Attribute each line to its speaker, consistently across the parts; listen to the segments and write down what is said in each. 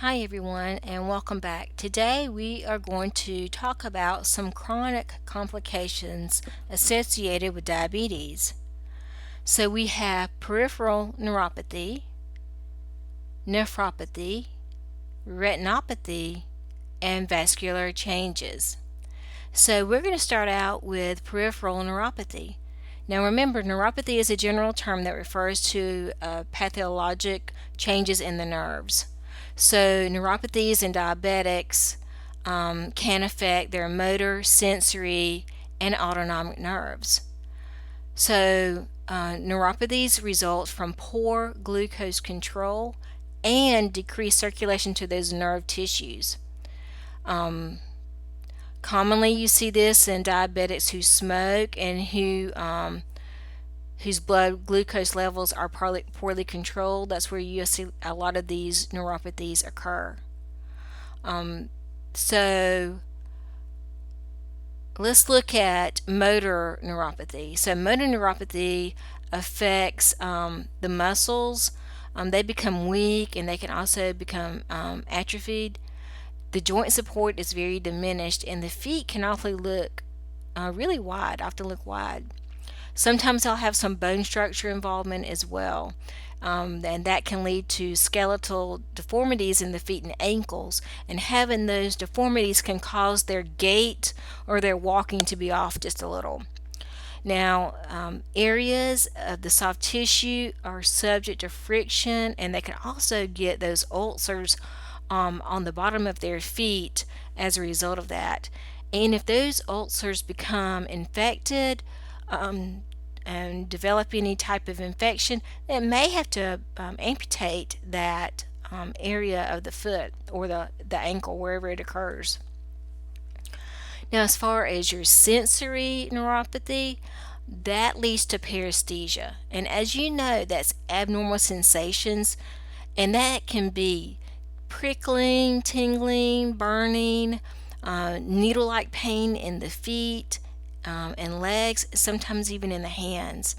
Speaker 1: Hi everyone and welcome back. Today we are going to talk about some chronic complications associated with diabetes. So we have peripheral neuropathy, nephropathy, retinopathy, and vascular changes. So we're going to start out with peripheral neuropathy. Now remember, neuropathy is a general term that refers to pathologic changes in the nerves. So neuropathies and diabetics can affect their motor, sensory, and autonomic nerves. So neuropathies result from poor glucose control and decreased circulation to those nerve tissues. Commonly, you see this in diabetics who smoke and whose blood glucose levels are poorly controlled. That's where you see a lot of these neuropathies occur. So let's look at motor neuropathy. So motor neuropathy affects the muscles. They become weak and they can also become atrophied. The joint support is very diminished, and the feet can often look really wide, often look wide. Sometimes they'll have some bone structure involvement as well, and that can lead to skeletal deformities in the feet and ankles. And having those deformities can cause their gait or their walking to be off just a little. Now, areas of the soft tissue are subject to friction, and they can also get those ulcers on the bottom of their feet as a result of that. And if those ulcers become infected and develop any type of infection, it may have to amputate that area of the foot or the ankle, wherever it occurs. Now, as far as your sensory neuropathy, that leads to paresthesia. And as you know, that's abnormal sensations, and that can be prickling, tingling, burning, needle like pain in the feet and legs, sometimes even in the hands.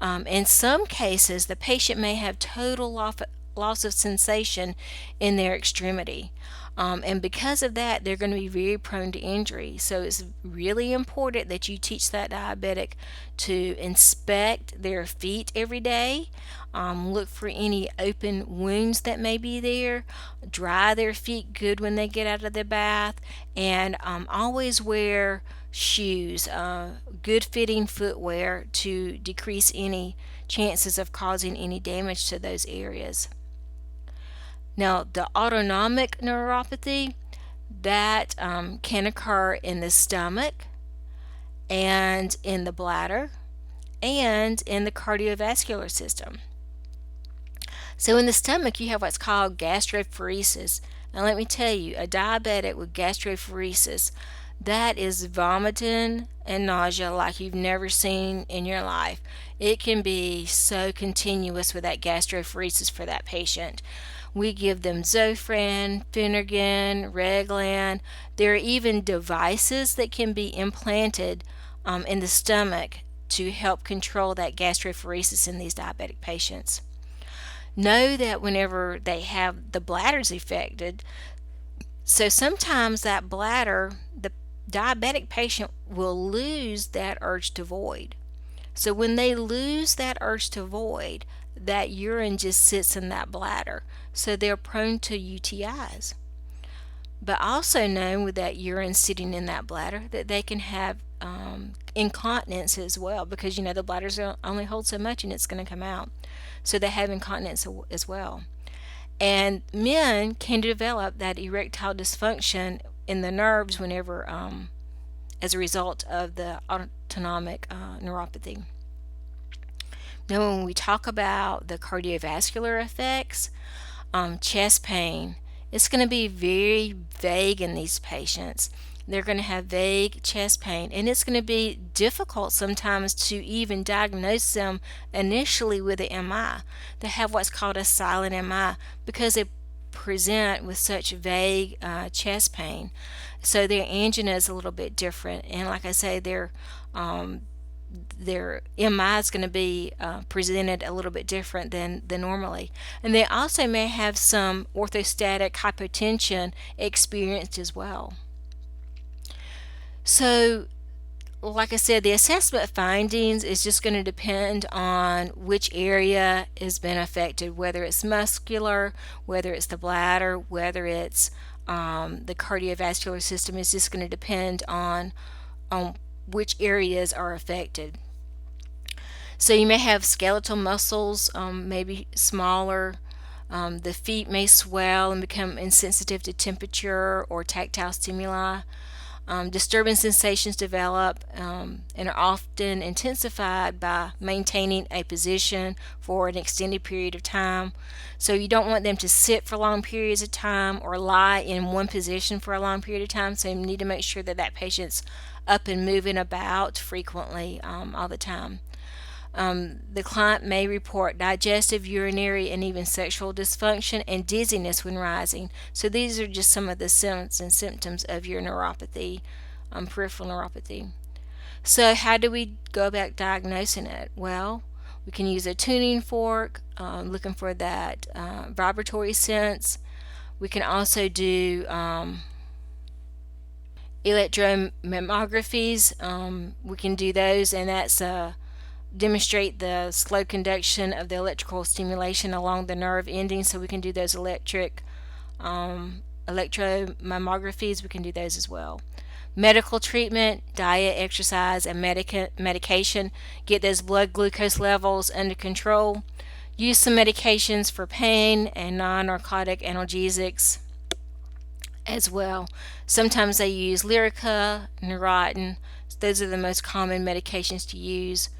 Speaker 1: In some cases, the patient may have total loss of sensation in their extremity. And because of that, they're going to be very prone to injury. So it's really important that you teach that diabetic to inspect their feet every day, look for any open wounds that may be there, dry their feet good when they get out of the bath, and always wear shoes, good fitting footwear to decrease any chances of causing any damage to those areas. Now, the autonomic neuropathy, that can occur in the stomach and in the bladder and in the cardiovascular system. So in the stomach, you have what's called gastroparesis. And let me tell you, a diabetic with gastroparesis, that is vomiting and nausea like you've never seen in your life. It can be so continuous with that gastroparesis for that patient. We give them Zofran, Phenergan, Reglan. There are even devices that can be implanted in the stomach to help control that gastroparesis in these diabetic patients. Know that whenever they have the bladders affected, so sometimes that bladder, the diabetic patient will lose that urge to void. So when they lose that urge to void, that urine just sits in that bladder. So they're prone to UTIs. But also know with that urine sitting in that bladder that they can have incontinence as well, because the bladders only hold so much and it's going to come out. So they have incontinence as well. And men can develop that erectile dysfunction in the nerves whenever as a result of the autonomic neuropathy. Now, when we talk about the cardiovascular effects, chest pain, it's going to be very vague in these patients. They're going to have vague chest pain, and it's going to be difficult sometimes to even diagnose them initially with an MI. They have what's called a silent MI because they present with such vague chest pain. So their angina is a little bit different, and like I say, their MI is going to be presented a little bit different than normally. And they also may have some orthostatic hypotension experienced as well. So, like I said, the assessment findings is just going to depend on which area has been affected, whether it's muscular, whether it's the bladder, whether it's the cardiovascular system. Is just going to depend on which areas are affected. So you may have skeletal muscles, maybe smaller. The feet may swell and become insensitive to temperature or tactile stimuli. Disturbing sensations develop and are often intensified by maintaining a position for an extended period of time. So you don't want them to sit for long periods of time or lie in one position for a long period of time. So you need to make sure that that patient's up and moving about frequently all the time. The client may report digestive, urinary, and even sexual dysfunction and dizziness when rising. So these are just some of the signs and symptoms of your neuropathy, peripheral neuropathy. So how do we go about diagnosing it? Well, we can use a tuning fork, looking for that vibratory sense. We can also do electromammographies. We can do those, and that's demonstrate the slow conduction of the electrical stimulation along the nerve ending. So we can do those electromammographies. We can do those as well. Medical treatment, diet, exercise, and medication. Get those blood glucose levels under control. Use some medications for pain and non-narcotic analgesics as well. Sometimes they use Lyrica, Neurontin. Those are the most common medications to use.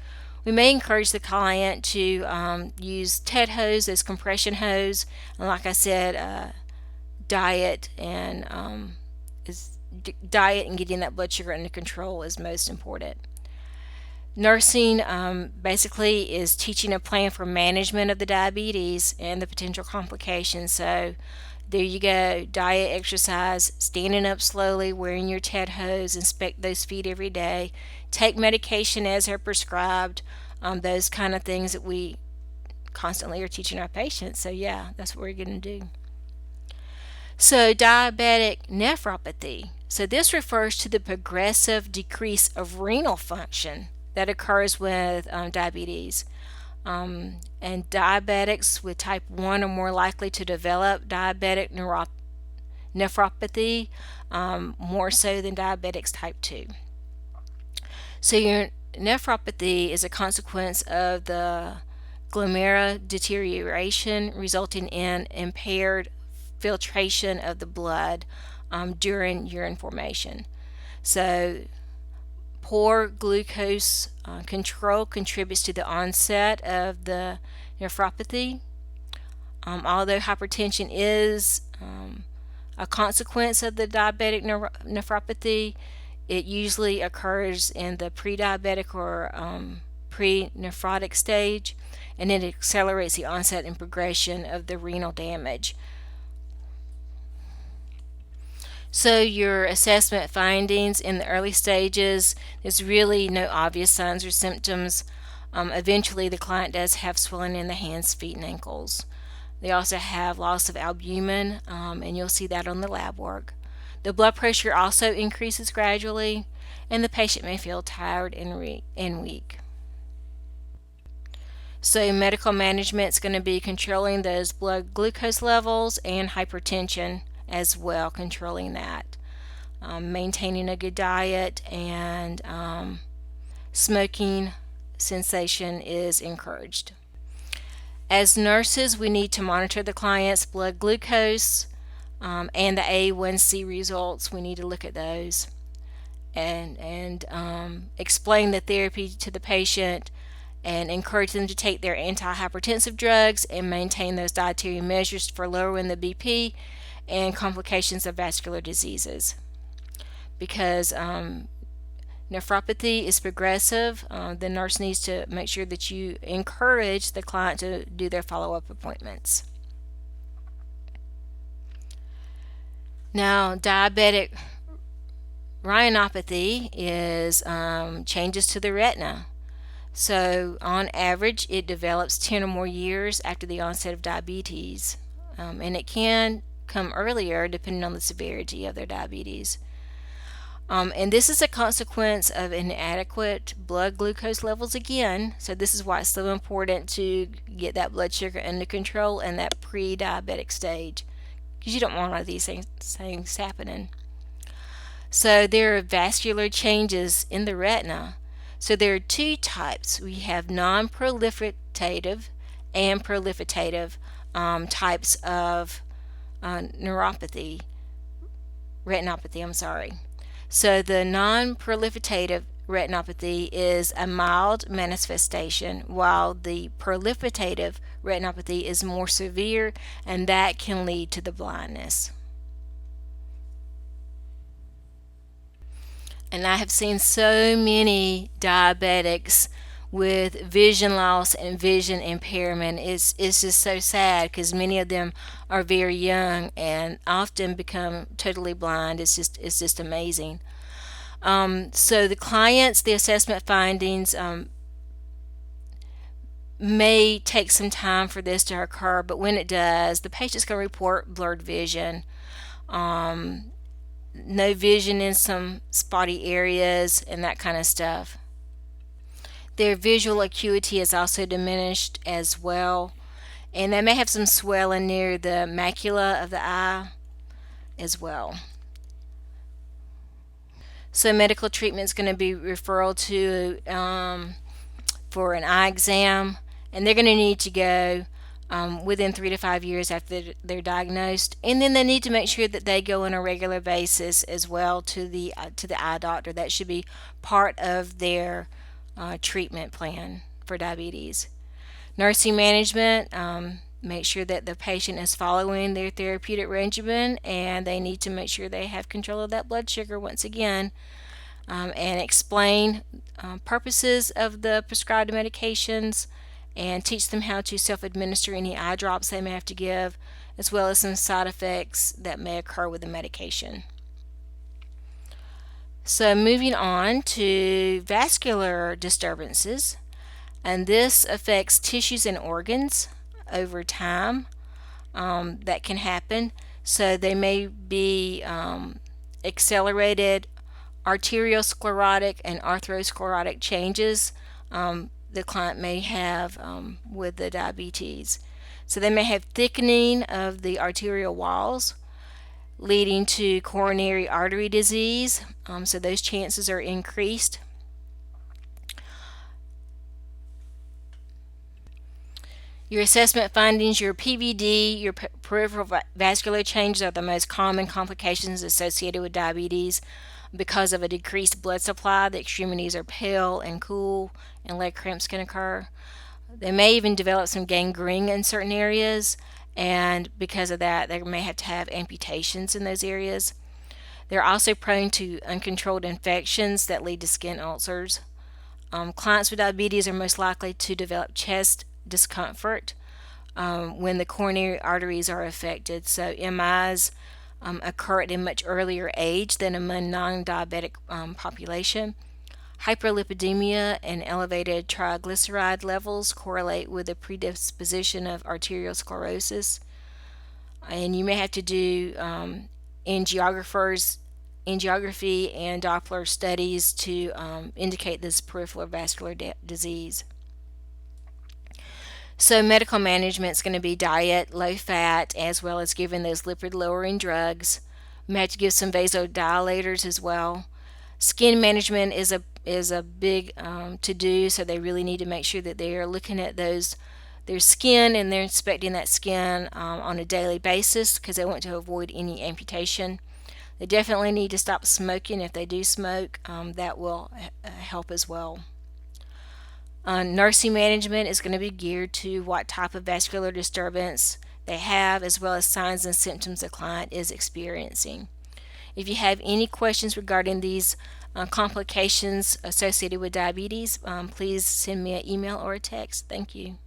Speaker 1: We may encourage the client to use TED hose as compression hose, and like I said, diet and diet and getting that blood sugar under control is most important. Nursing basically is teaching a plan for management of the diabetes and the potential complications. So there you go, diet, exercise, standing up slowly, wearing your TED hose, inspect those feet every day, take medication as they're prescribed, those kind of things that we constantly are teaching our patients. So yeah, that's what we're going to do. So diabetic nephropathy. So this refers to the progressive decrease of renal function that occurs with diabetes. And diabetics with type 1 are more likely to develop diabetic nephropathy, more so than diabetics type 2. So your nephropathy is a consequence of the glomerular deterioration resulting in impaired filtration of the blood during urine formation. So poor glucose control contributes to the onset of the nephropathy. Although hypertension is a consequence of the diabetic nephropathy, it usually occurs in the pre-diabetic or pre-nephrotic stage, and it accelerates the onset and progression of the renal damage. So your assessment findings in the early stages, there's really no obvious signs or symptoms. Eventually the client does have swelling in the hands, feet, and ankles. They also have loss of albumin, and you'll see that on the lab work. The blood pressure also increases gradually, and the patient may feel tired and weak. So medical management is going to be controlling those blood glucose levels and hypertension as well, controlling that. Maintaining a good diet and smoking cessation is encouraged. As nurses, we need to monitor the client's blood glucose and the A1C results. We need to look at those and explain the therapy to the patient and encourage them to take their antihypertensive drugs and maintain those dietary measures for lowering the BP and complications of vascular diseases. Because nephropathy is progressive, the nurse needs to make sure that you encourage the client to do their follow-up appointments. Now, diabetic Rhinopathy is changes to the retina. So, on average, it develops 10 or more years after the onset of diabetes, and it can come earlier depending on the severity of their diabetes. And this is a consequence of inadequate blood glucose levels again. So, this is why it's so important to get that blood sugar under control in that pre diabetic stage, because you don't want all of these things happening. So, there are vascular changes in the retina. So, there are two types. We have non proliferative and proliferative types of neuropathy, retinopathy, I'm sorry. So the non-proliferative retinopathy is a mild manifestation, while the proliferative retinopathy is more severe, and that can lead to the blindness. And I have seen so many diabetics with vision loss and vision impairment. It's just so sad because many of them are very young and often become totally blind. It's just amazing. So the assessment findings may take some time for this to occur, but when it does, the patient's going to report blurred vision, no vision in some spotty areas, and that kind of stuff. Their visual acuity is also diminished as well, and they may have some swelling near the macula of the eye as well. So medical treatment is going to be referral to for an eye exam, and they're going to need to go within 3 to 5 years after they're diagnosed, and then they need to make sure that they go on a regular basis as well to the eye doctor. That should be part of their treatment plan for diabetes. Nursing management. Make sure that the patient is following their therapeutic regimen, and they need to make sure they have control of that blood sugar once again, and explain purposes of the prescribed medications, and teach them how to self-administer any eye drops they may have to give, as well as some side effects that may occur with the medication. So moving on to vascular disturbances, and this affects tissues and organs over time. That can happen. So they may be accelerated arteriosclerotic and atherosclerotic changes the client may have with the diabetes. So they may have thickening of the arterial walls, leading to coronary artery disease. So those chances are increased. Your assessment findings, your PVD, your peripheral vascular changes are the most common complications associated with diabetes. Because of a decreased blood supply, the extremities are pale and cool, and leg cramps can occur. They may even develop some gangrene in certain areas, and because of that, they may have to have amputations in those areas. They're also prone to uncontrolled infections that lead to skin ulcers. Clients with diabetes are most likely to develop chest discomfort when the coronary arteries are affected. So MIs occur at a much earlier age than among non-diabetic population. Hyperlipidemia and elevated triglyceride levels correlate with a predisposition of arteriosclerosis, and you may have to do angiography and Doppler studies to indicate this peripheral vascular disease. So medical management is going to be diet, low fat, as well as giving those lipid lowering drugs. We may have to give some vasodilators as well. Skin management is a big to do, so they really need to make sure that they are looking at their skin, and they're inspecting that skin on a daily basis because they want to avoid any amputation. They definitely need to stop smoking. If they do smoke, that will help as well. Nursing management is going to be geared to what type of vascular disturbance they have, as well as signs and symptoms the client is experiencing. If you have any questions regarding these complications associated with diabetes, please send me an email or a text. Thank you.